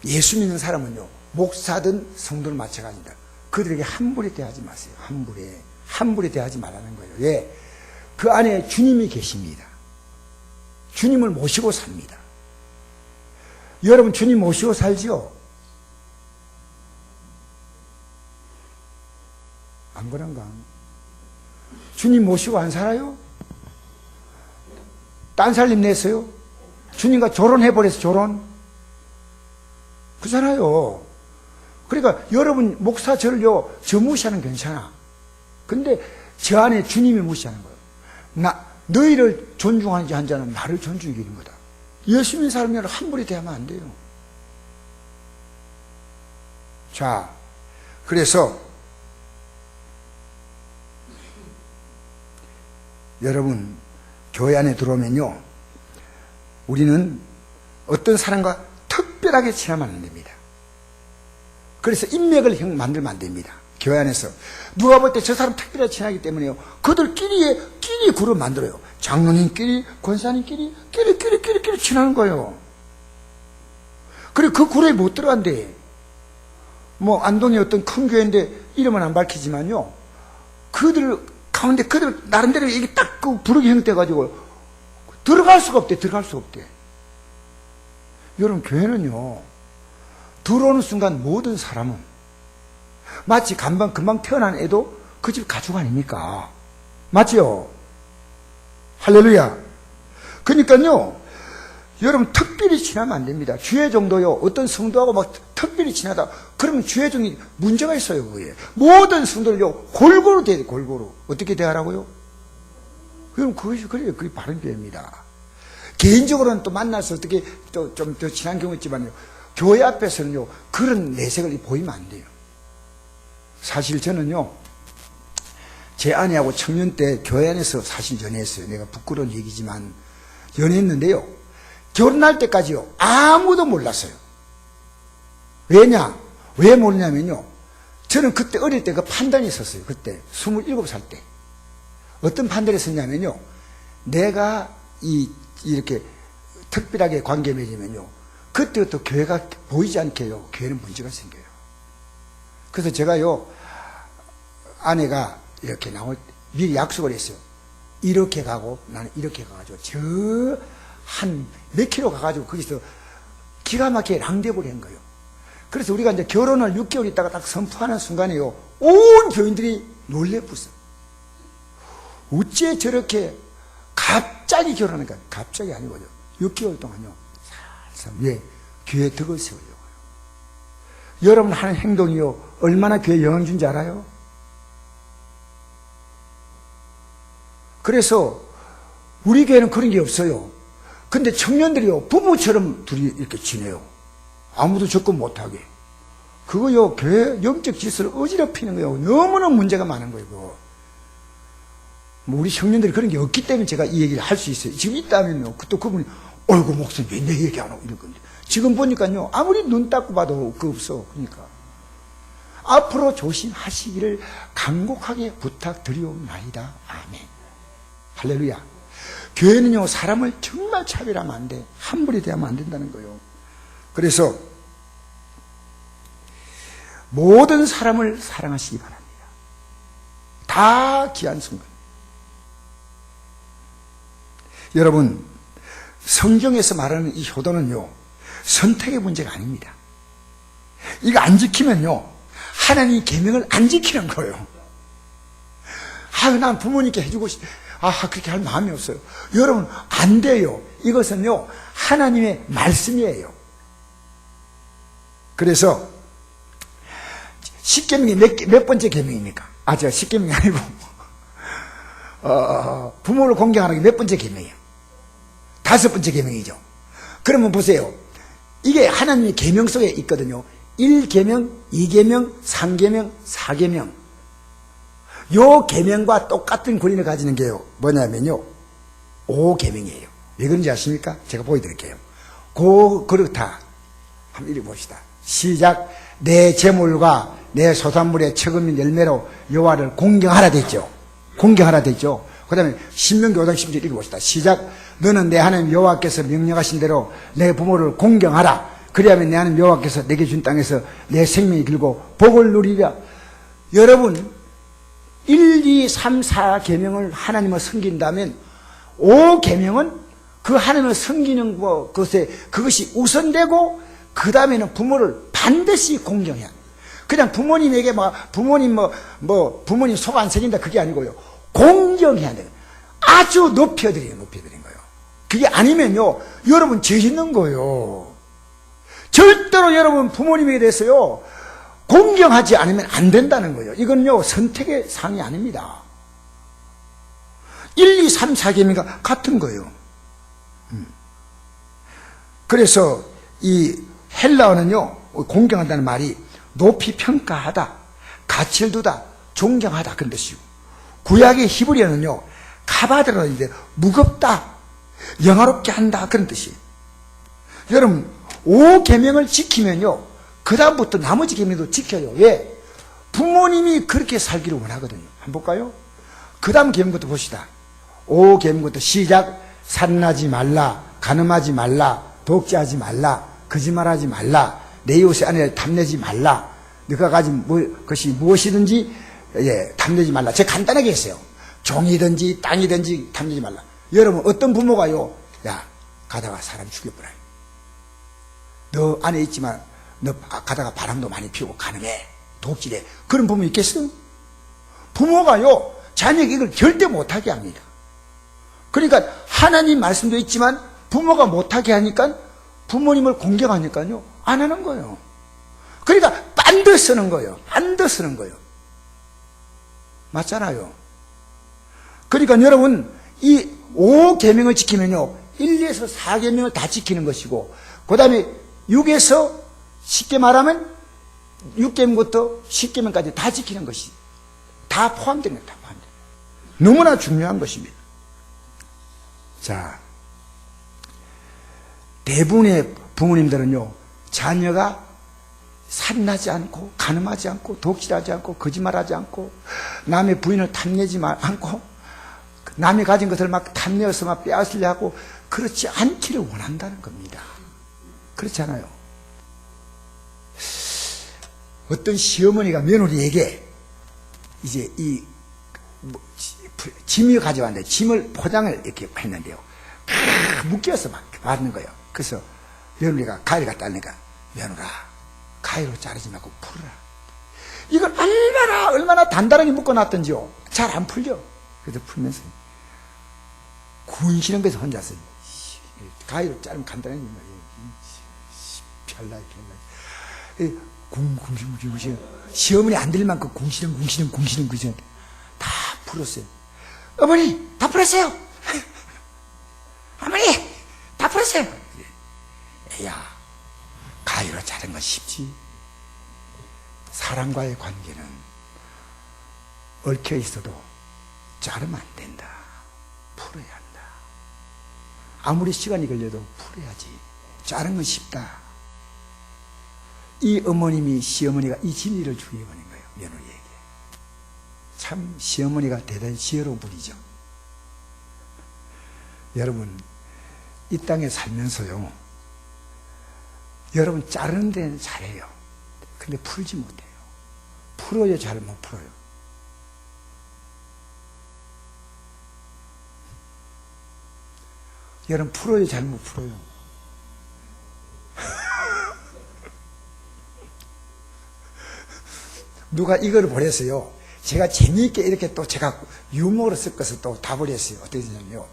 예수 믿는 사람은요 목사든 성도는 마찬가지입니다. 그들에게 함부로 대하지 마세요. 함부로 대하지 말라는 거예요. 왜? 그 안에 주님이 계십니다. 주님을 모시고 삽니다. 여러분 주님 모시고 살지요? 안 그런가? 주님 모시고 안 살아요? 딴 살림 냈어요? 주님과 결혼해버려서 결혼? 그렇잖아요. 그러니까 여러분 목사 저를요 저 무시하는 괜찮아. 근데 저 안에 주님이 무시하는 거예요. 너희를 존중하는 한 자는 나를 존중해 주는 거다. 예수 믿는 사람이라 함부로 대하면 안 돼요. 자, 그래서 여러분 교회 안에 들어오면요 우리는 어떤 사람과 특별하게 친하면 안 됩니다. 그래서 인맥을 만들면 안 됩니다. 교회 안에서 누가 볼 때 저 사람 특별하게 친하기 때문에요 그들끼리 그룹 만들어요. 장로님끼리 권사님끼리 끼리 친하는 거예요. 그래, 그 구로에 못 들어간대. 뭐, 안동의 어떤 큰 교회인데, 이름은 안 밝히지만요. 그들 가운데, 그들 나름대로 이게 딱 그 부르기 형태가지고, 들어갈 수가 없대, 들어갈 수가 없대. 여러분, 교회는요, 들어오는 순간 모든 사람은, 마치 금방 태어난 애도 그 집 가족 아닙니까? 맞죠? 할렐루야. 그러니까요, 여러분, 특별히 지나면 안 됩니다. 주의 정도요, 어떤 성도하고 막 특별히 지나다, 그러면 주의 정이 문제가 있어요, 그게. 모든 성도를요, 골고루 대해야 돼, 골고루. 어떻게 대하라고요? 그럼 그것이, 그래요. 그게 바른 교회입니다. 개인적으로는 또 만나서 어떻게 또 좀 더 지난 경우 있지만요, 교회 앞에서는요, 그런 내색을 보이면 안 돼요. 사실 저는요, 제 아내하고 청년 때 교회 안에서 사실 연애했어요. 내가 부끄러운 얘기지만, 연애했는데요, 결혼할 때까지요, 아무도 몰랐어요. 왜냐? 왜 모르냐면요, 저는 그때 어릴 때 그 판단이 있었어요. 그때 27살 때 어떤 판단이 있었냐면요, 내가 이렇게 특별하게 관계 맺으면요, 그때부터 교회가 보이지 않게요, 교회는 문제가 생겨요. 그래서 제가요, 아내가 이렇게 나올 때 미리 약속을 했어요. 이렇게 가고 나는 이렇게 가가지고 저 한 몇 킬로 가가지고 거기서 기가 막히게 랑데부를 한 거예요. 그래서 우리가 이제 결혼을 6개월 있다가 딱 선포하는 순간에요, 온 교인들이 놀래붙어요. 어째 저렇게 갑자기 결혼하니까, 갑자기 아니고요, 6개월 동안요, 살살, 왜? 교회에 덕을 세우려고요. 여러분 하는 행동이요, 얼마나 교회에 영향 준지 알아요? 그래서 우리 교회는 그런 게 없어요. 근데 청년들이요, 부부처럼 둘이 이렇게 지내요. 아무도 접근 못하게. 그거요, 교회 영적 질서를 어지럽히는 거예요. 너무나 문제가 많은 거예요, 그거. 뭐 우리 청년들이 그런 게 없기 때문에 제가 이 얘기를 할 수 있어요. 지금 있다면요, 또 그분이, 어이구, 목사님, 왜 내 얘기 안 하고 이럴 건데. 지금 보니까요, 아무리 눈 닦고 봐도 그거 없어. 그러니까. 앞으로 조심하시기를 간곡하게 부탁드리옵나이다. 아멘. 할렐루야. 교회는요, 사람을 정말 차별하면 안 돼. 함부로 대하면 안 된다는 거예요. 그래서 모든 사람을 사랑하시기 바랍니다. 다 귀한 순간. 여러분, 성경에서 말하는 이 효도는요, 선택의 문제가 아닙니다. 이거 안 지키면요, 하나님 계명을 안 지키는 거예요. 난 부모님께 해주고 그렇게 할 마음이 없어요. 여러분, 안 돼요. 이것은요, 하나님의 말씀이에요. 그래서 십계명이 몇 번째 계명입니까? 제가 십계명이 아니고 부모를 공경하는 게 몇 번째 계명이에요? 5번째 계명이죠. 그러면 보세요. 이게 하나님의 계명 속에 있거든요. 1계명, 2계명, 3계명, 4계명. 요 계명과 똑같은 권위를 가지는 게요, 뭐냐면요, 5계명이에요. 왜 그런지 아십니까? 제가 보여드릴게요. 그렇다. 한번 읽어봅시다. 시작. 내 재물과 내 소산물의 처금인 열매로 여호와를 공경하라 됐죠. 공경하라 됐죠. 그 다음에 신명기 5장 10절 읽어봅시다. 시작. 너는 내 하나님 여호와께서 명령하신 대로 내 부모를 공경하라. 그리하면 내 하나님 여호와께서 내게 준 땅에서 내 생명이 길고 복을 누리리라. 여러분, 1, 2, 3, 4 계명을 하나님을 섬긴다면 5 계명은 그 하나님을 섬기는 것에 그것이 우선되고, 그 다음에는 부모를 반드시 공경해야 합니다. 그냥 부모님에게 부모님 속 안 새긴다, 그게 아니고요, 공경해야 돼요. 아주 높여드리는 거예요. 그게 아니면요, 여러분 죄 짓는 거예요. 절대로 여러분 부모님에 대해서요, 공경하지 않으면 안 된다는 거예요. 이건요, 선택의 사항이 아닙니다. 1, 2, 3, 4계명과 같은 거예요. 그래서 이 헬라어는요, 공경한다는 말이 높이 평가하다, 가치를 두다, 존경하다, 그런 뜻이고, 구약의 히브리어는요, 카바드라는데 무겁다, 영화롭게 한다, 그런 뜻이에요. 여러분, 5계명을 지키면요, 그 다음부터 나머지 계명도 지켜요. 왜? 부모님이 그렇게 살기를 원하거든요. 한번 볼까요? 그 다음 계명부터 봅시다. 5계명부터 시작. 살인하지 말라, 간음하지 말라, 독재하지 말라, 거짓말하지 말라. 내 이웃의 아내를 탐내지 말라. 네가 가진 것이 무엇이든지 탐내지 말라. 제가 간단하게 했어요. 종이든지 땅이든지 탐내지 말라. 여러분 어떤 부모가요, 야 가다가 사람 죽여버려. 너 안에 있지만 너 가다가 바람도 많이 피우고 가늠해, 독질해. 그런 부모 있겠어요? 부모가요 자녀에게 이걸 절대 못하게 합니다. 그러니까 하나님 말씀도 있지만 부모가 못하게 하니까 부모님을 공경하니까요 안 하는 거예요. 그러니까 빤드 쓰는 거예요. 빤드 쓰는 거예요. 맞잖아요. 그러니까 여러분 이 5계명을 지키면요 1에서 4계명을 다 지키는 것이고, 그 다음에 6에서 쉽게 말하면 6계명부터 10계명까지 다 지키는 것이 다 포함되는 거예요. 다 포함되는 거예요. 너무나 중요한 것입니다. 자, 대부분의 부모님들은요 자녀가 살인하지 않고 간음하지 않고 독실하지 않고 거짓말하지 않고 남의 부인을 탐내지 않고 남이 가진 것을 막 탐내어서 막 빼앗으려 하고 그렇지 않기를 원한다는 겁니다. 그렇지 않아요? 어떤 시어머니가 며느리에게 이제 짐을 가져왔는데 짐을 포장을 이렇게 했는데요 묶여서 막 받는 거예요. 그래서 며느리가 가위를 갖다 하니까 며느라 가위로 자르지 말고 풀어라. 이걸 얼마나 단단하게 묶어놨던지요 잘 안 풀려. 그래서 풀면서 군시는 거에서 혼자서 가위로 자르면 간단하게 별나이 궁시궁시 시어머니 안 들릴 만큼 궁시는 그죠. 다 풀었어요. 어머니 다 풀었어요. 어머니 다 풀었어요. 야 가위로 자른 건 쉽지. 사람과의 관계는 얽혀 있어도 자르면 안 된다. 풀어야 한다. 아무리 시간이 걸려도 풀어야지. 자른 건 쉽다. 이 어머님이 시어머니가 이 진리를 주의해버린 거예요. 며느리에게. 참 시어머니가 대단히 지혜로운 분이죠. 여러분 이 땅에 살면서요 여러분 자르는 데는 잘해요. 근데 풀지 못해요. 풀어야 잘 못 풀어요. 여러분 풀어야 잘 못 풀어요. 누가 이걸 보냈어요. 제가 재미있게 이렇게 또 제가 유머로 섞어서 또 답을 했어요. 어떻게 되냐면요.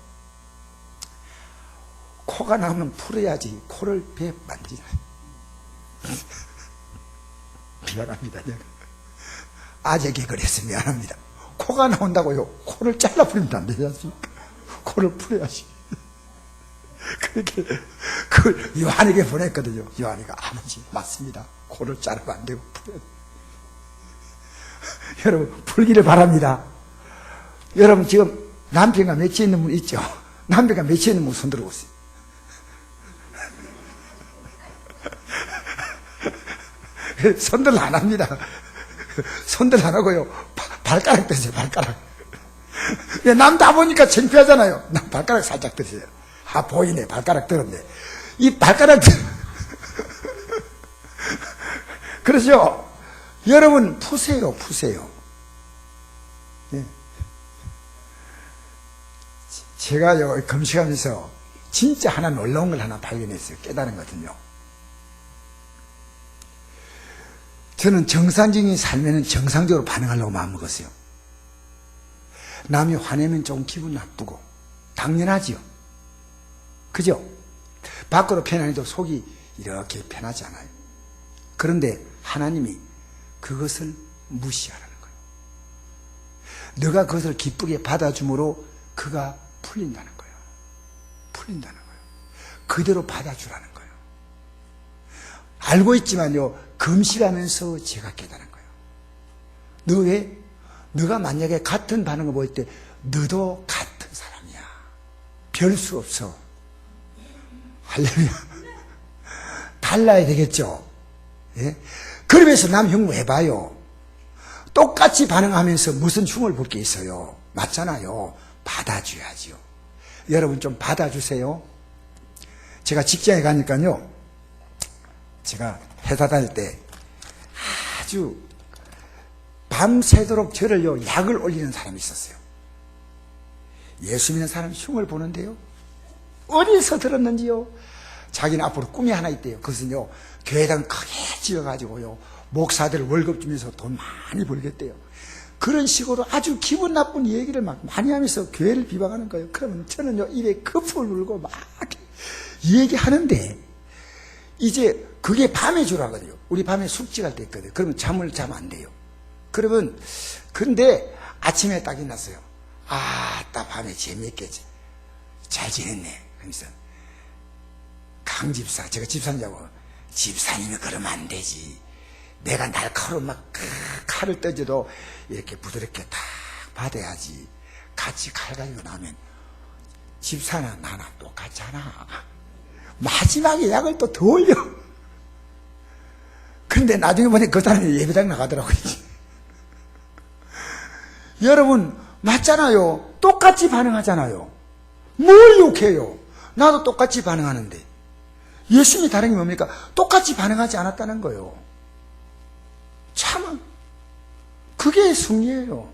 코가 나오면 풀어야지 코를 배 만들잖아요. 미안합니다. 제가 아재 개그를 해서 미안합니다. 코가 나온다고요. 코를 잘라버리면 안 되지 않습니까? 코를 풀어야지. 그렇게 그걸 요한에게 보냈거든요. 요한이가 아버지 맞습니다. 코를 자르면 안 되고 풀어야지. 여러분 풀기를 바랍니다. 여러분 지금 남편과 맺혀 있는 분 있죠? 남편과 맺혀 있는 분 손 들어보세요. 손들 안 합니다. 손들 안 하고요. 발가락 드세요. 발가락. 남 다 보니까 창피하잖아요. 남 발가락 살짝 드세요. 아 보이네. 발가락 들었네. 이 발가락 그렇죠? 여러분 푸세요. 푸세요. 예. 제가요 검식하면서 진짜 하나 놀라운 걸 하나 발견했어요. 깨달은 거거든요. 저는 정상적인 삶에는 정상적으로 반응하려고 마음먹었어요. 남이 화내면 좀 기분 나쁘고 당연하지요. 그죠? 밖으로 편안해도 속이 이렇게 편하지 않아요. 그런데 하나님이 그것을 무시하라는 거예요. 너가 그것을 기쁘게 받아줌으로 그가 풀린다는 거예요. 풀린다는 거예요. 그대로 받아주라는 거예요. 알고 있지만요 금식하면서 제가 깨달은 거예요. 너 왜? 너가 만약에 같은 반응을 보일 때 너도 같은 사람이야. 별 수 없어. 할렐루야. 달라야 되겠죠. 예? 그러면서 남 흉물 해봐요. 똑같이 반응하면서 무슨 흉을 볼 게 있어요. 맞잖아요. 받아줘야지요. 여러분 좀 받아주세요. 제가 직장에 가니까요 제가 회사 다닐 때 아주 밤새도록 저를요, 약을 올리는 사람이 있었어요. 예수 믿는 사람 흉을 보는데요, 어디서 들었는지요, 자기는 앞으로 꿈이 하나 있대요. 그것은요, 교회당 크게 지어가지고요, 목사들 월급 주면서 돈 많이 벌겠대요. 그런 식으로 아주 기분 나쁜 얘기를 막 많이 하면서 교회를 비방하는 거예요. 그러면 저는요, 입에 거품을 물고 막 얘기하는데, 이제 그게 밤에 주라거든요. 우리 밤에 숙직할 때 있거든요. 그러면 잠을 자면 안 돼요. 그러면, 근데 아침에 딱 일어났어요. 딱 밤에 재미있겠지. 잘 지냈네. 그러면서, 강 집사, 제가 집사냐고, 집사님이 그러면 안 되지. 내가 날카로운 막 칼을 떠줘도 이렇게 부드럽게 딱 받아야지. 같이 칼 가지고 나면 집사나 나나 똑같잖아. 마지막에 약을 또 더 올려. 근데 나중에 보니 그 사람이 예배당 나가더라고요. 여러분, 맞잖아요. 똑같이 반응하잖아요. 뭘 욕해요? 나도 똑같이 반응하는데. 예수님이 다른 게 뭡니까? 똑같이 반응하지 않았다는 거예요. 참, 그게 승리예요.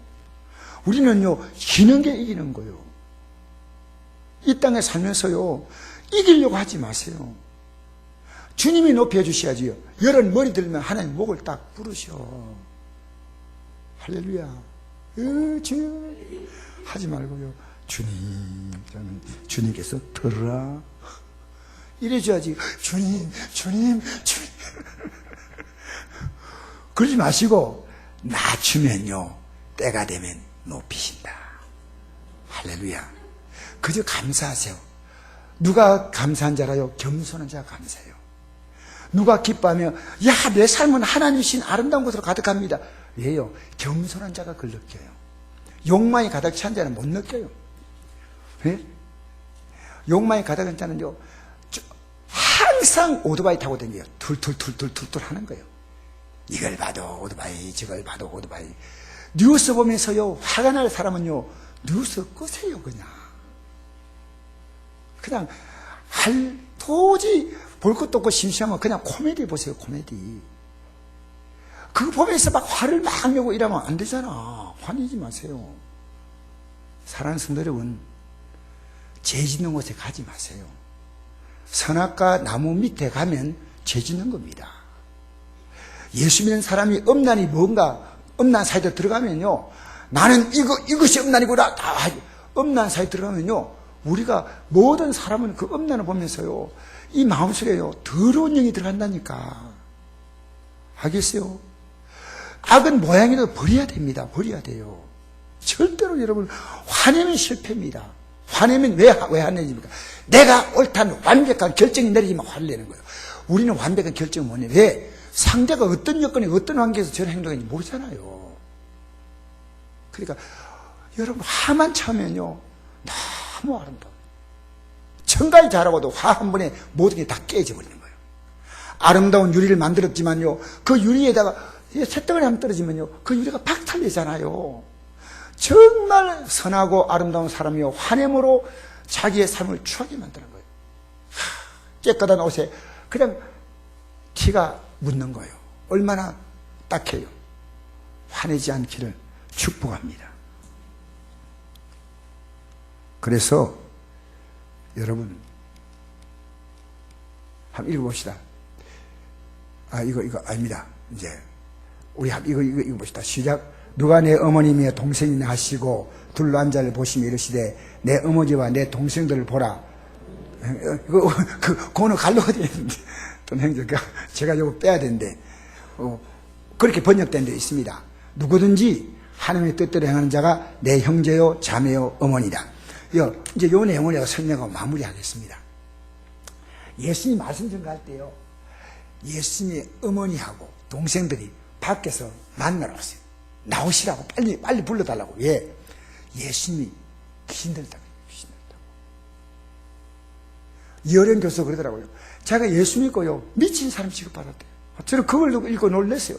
우리는요, 지는 게 이기는 거예요. 이 땅에 살면서요, 이기려고 하지 마세요. 주님이 높여주셔야지요. 열은 머리 들면 하나님 목을 딱 부르셔. 할렐루야. 주님. 하지 말고요. 주님. 주님께서 들으라. 이래줘야지. 주님. 그러지 마시고, 낮추면요, 때가 되면 높이신다. 할렐루야. 그저 감사하세요. 누가 감사한 자라요? 겸손한 자가 감사해요. 누가 기뻐하며, 야, 내 삶은 하나님 신 아름다운 것으로 가득합니다. 왜요? 겸손한 자가 그걸 느껴요. 욕망이 가득 찬 자는 못 느껴요. 왜? 욕망이 가득한 자는요, 항상 오토바이 타고 다녀요. 툴툴 하는 거예요. 이걸 봐도 오토바이, 저걸 봐도 오토바이. 뉴스 보면서요, 화가 날 사람은요, 뉴스 끄세요, 그냥 도저히 볼 것도 없고 심심하면 그냥 코미디 보세요, 코미디. 그거 보면서 막 화를 막 내고 이러면 안 되잖아. 화내지 마세요. 사랑하는 성도 여러분, 죄 짓는 곳에 가지 마세요. 선악과 나무 밑에 가면 죄 짓는 겁니다. 예수 믿는 사람이 엄난이 뭔가, 엄난 사이에 들어가면요, 나는 이것이 엄난이구나. 엄난 사이에 들어가면요, 우리가 모든 사람은 그 엄난을 보면서요, 이 마음속에요, 더러운 영이 들어간다니까. 알겠어요? 악은 모양이라도 버려야 됩니다. 버려야 돼요. 절대로 여러분, 화내면 실패입니다. 화내면 왜 화내집니까? 내가 옳다는 완벽한 결정이 내리지만 화를 내는 거예요. 우리는 완벽한 결정을 못 내요. 왜? 상대가 어떤 여건에 어떤 관계에서 저런 행동인지 모르잖아요. 그러니까 여러분, 화만 차면요, 너무 아름다워요. 천가지 잘하고도 화 한 번에 모든 게 다 깨져버리는 거예요. 아름다운 유리를 만들었지만요, 그 유리에다가 새덩어리 한번 떨어지면요, 그 유리가 박탈되잖아요. 정말 선하고 아름다운 사람이요, 화냄으로 자기의 삶을 추하게 만드는 거예요. 깨끗한 옷에 그냥 티가 묻는 거예요. 얼마나 딱해요. 화내지 않기를 축복합니다. 그래서 여러분, 한번 읽어봅시다. 이거 아닙니다. 이제 우리 이거 봅시다. 시작. 누가 내 어머님의 동생이나 하시고 둘러 앉아를 보시며 이르시되 내 어머니와 내 동생들을 보라. 그거는 갈라야 되는데 또 제가 이거 빼야 되는데 그렇게 번역된 데 있습니다. 누구든지 하나님의 뜻대로 행하는 자가 내 형제요 자매요 어머니다. 이제 요 내용을 내가 설명하고 마무리하겠습니다. 예수님 말씀 전갈 때요, 예수님의 어머니하고 동생들이 밖에서 만나러 왔어요. 나오시라고 빨리 불러달라고. 왜? 예수님이 귀신 들다고. 이어련 교수 그러더라고요. 제가 예수 믿고요, 미친 사람 취급받았대요. 저는 그걸 읽고 놀랐어요.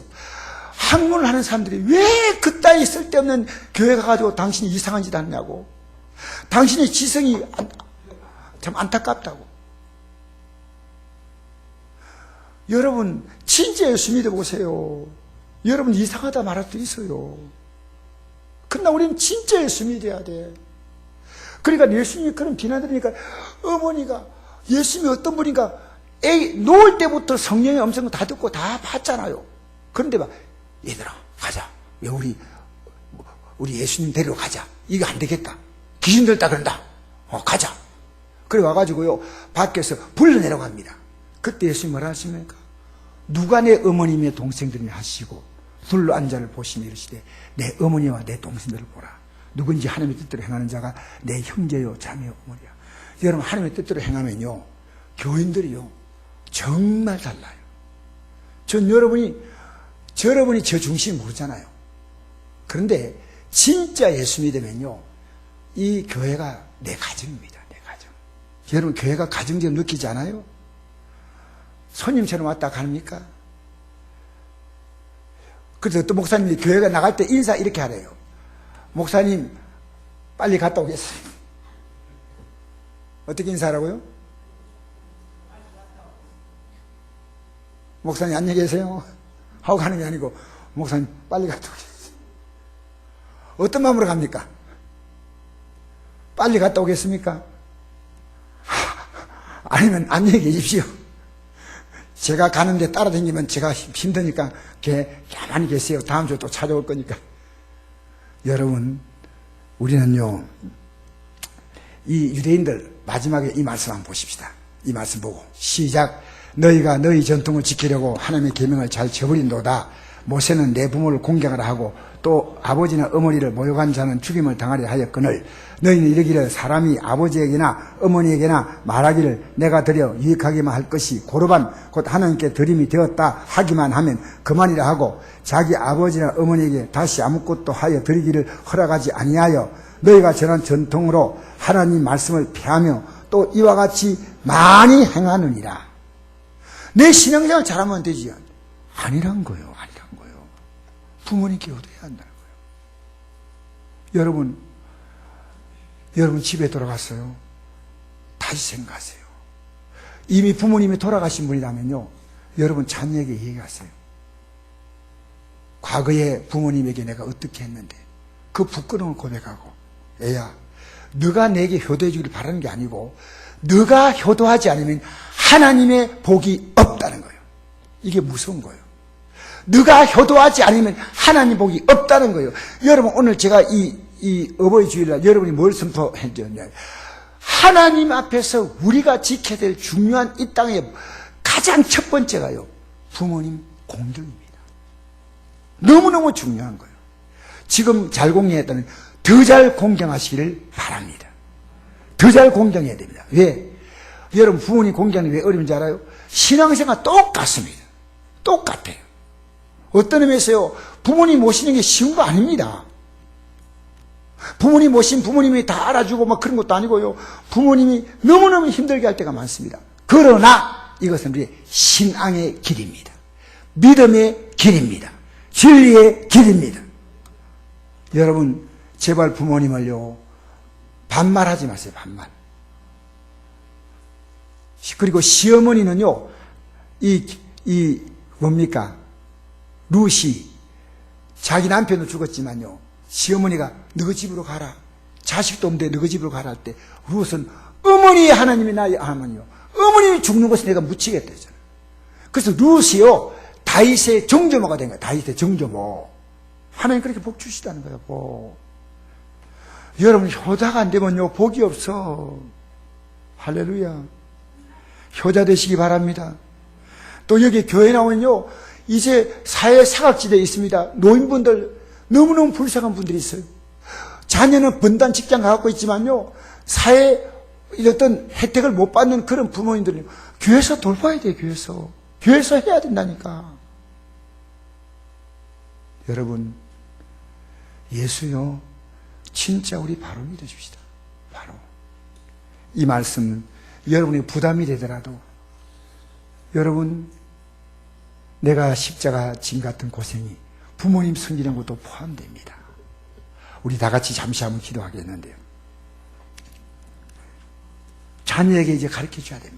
학문을 하는 사람들이 왜 그따위 쓸데없는 교회 가가지고 당신이 이상한 짓 하느냐고. 당신의 지성이 참 안타깝다고. 여러분 진짜 예수 믿어보세요. 여러분 이상하다 말할 수도 있어요. 그러나 우리는 진짜 예수 믿어야 돼. 그러니까 예수님이 그런 비난들으니까 어머니가 예수님이 어떤 분인가 놓을 때부터 성령의 음성을 다 듣고 다 봤잖아요. 그런데 막 얘들아 가자. 왜 우리 예수님 데리러 가자. 이거 안 되겠다. 귀신 들다 그런다. 가자. 그래 와가지고요 밖에서 불러내려고 합니다. 그때 예수님이 뭐라 하십니까? 누가 내 어머님의 동생들이냐 하시고 둘러 앉은 자를 보시며 이르시되 내 어머니와 내 동생들을 보라. 누군지 하나님의 뜻대로 행하는 자가 내 형제요 자매요 어머니야. 여러분 하나님의 뜻대로 행하면요 교인들이요 정말 달라요. 전 여러분이 저 중심 모르잖아요. 그런데 진짜 예수 믿으면요 이 교회가 내 가정입니다. 내 가정. 여러분 교회가 가정적으로 느끼지 않아요? 손님처럼 왔다 갑니까? 그래서 어떤 목사님이 교회가 나갈 때 인사 이렇게 하래요. 목사님 빨리 갔다 오겠어요. 어떻게 인사하라고요? 목사님 안녕히 계세요 하고 가는 게 아니고 목사님 빨리 갔다 오겠어요. 어떤 마음으로 갑니까? 빨리 갔다 오겠습니까? 아니면 안녕히 계십시오. 제가 가는데 따라다니면 제가 힘드니까 가만히 계세요. 다음 주에 또 찾아올 거니까. 여러분 우리는요 이 유대인들 마지막에 이 말씀 한번 보십시다. 이 말씀 보고 시작. 너희가 너희 전통을 지키려고 하나님의 계명을 잘 저버린도다. 모세는 내 부모를 공경하라 하고 또 아버지나 어머니를 모욕한 자는 죽임을 당하려 하였거늘 너희는 이르기를 사람이 아버지에게나 어머니에게나 말하기를 내가 드려 유익하기만 할 것이 고르반 곧 하나님께 드림이 되었다 하기만 하면 그만이라 하고 자기 아버지나 어머니에게 다시 아무것도 하여 드리기를 허락하지 아니하여 너희가 전한 전통으로 하나님 말씀을 폐하며 또 이와 같이 많이 행하느니라. 내 신앙생활 잘하면 되지 아니란 거예요. 부모님께 효도해야 한다는 거예요. 여러분 집에 돌아갔어요. 다시 생각하세요. 이미 부모님이 돌아가신 분이라면요 여러분 자녀에게 얘기하세요. 과거에 부모님에게 내가 어떻게 했는데 그 부끄러움을 고백하고 애야 너가 내게 효도해 주기를 바라는 게 아니고 너가 효도하지 않으면 하나님의 복이 없다는 거예요. 이게 무서운 거예요. 너가 효도하지 않으면 하나님 복이 없다는 거예요. 여러분 오늘 제가 이 어버이 주일날 여러분이 뭘 선포했냐 하나님 앞에서 우리가 지켜야 될 중요한 이 땅의 가장 첫 번째가요 부모님 공경입니다. 너무너무 중요한 거예요. 지금 잘 공경했다면 더 잘 공경하시기를 바랍니다. 더 잘 공경해야 됩니다. 왜? 여러분 부모님 공경이 왜 어려운지 알아요? 신앙생활 똑같습니다. 똑같아요. 어떤 의미에서요 부모님 모시는 게 쉬운 거 아닙니다. 부모님 모신 부모님이 다 알아주고 막 그런 것도 아니고요 부모님이 너무너무 힘들게 할 때가 많습니다. 그러나 이것은 우리의 신앙의 길입니다. 믿음의 길입니다. 진리의 길입니다. 여러분 제발 부모님을요 반말하지 마세요. 반말. 그리고 시어머니는요 뭡니까 루시 자기 남편도 죽었지만요 시어머니가 너희 집으로 가라 자식도 없는데 너희 집으로 가라 할 때 룻은 어머니의 하나님이 나의 하나님이요 어머님이 죽는 것을 내가 묻히겠다 했잖아요. 그래서 룻이요 다윗의 정조모가 된 거예요. 다윗의 정조모. 하나님 그렇게 복 주시다는 거예요. 복. 여러분 효자가 안 되면요 복이 없어. 할렐루야. 효자 되시기 바랍니다. 또 여기 교회 나오면요 이제 사회 사각지대에 있습니다. 노인분들 너무너무 불쌍한 분들이 있어요. 자녀는 번단 직장 갖고 있지만요 사회 어떤 혜택을 못 받는 그런 부모님들은 교회에서 돌봐야 돼요. 교회에서 해야 된다니까. 여러분 예수요 진짜 우리 바로 믿어줍시다. 바로 이 말씀 여러분이 부담이 되더라도 여러분 내가 십자가 짐 같은 고생이 부모님 섬기는 것도 포함됩니다. 우리 다 같이 잠시 한번 기도하겠는데요. 자녀에게 이제 가르쳐 줘야 됩니다.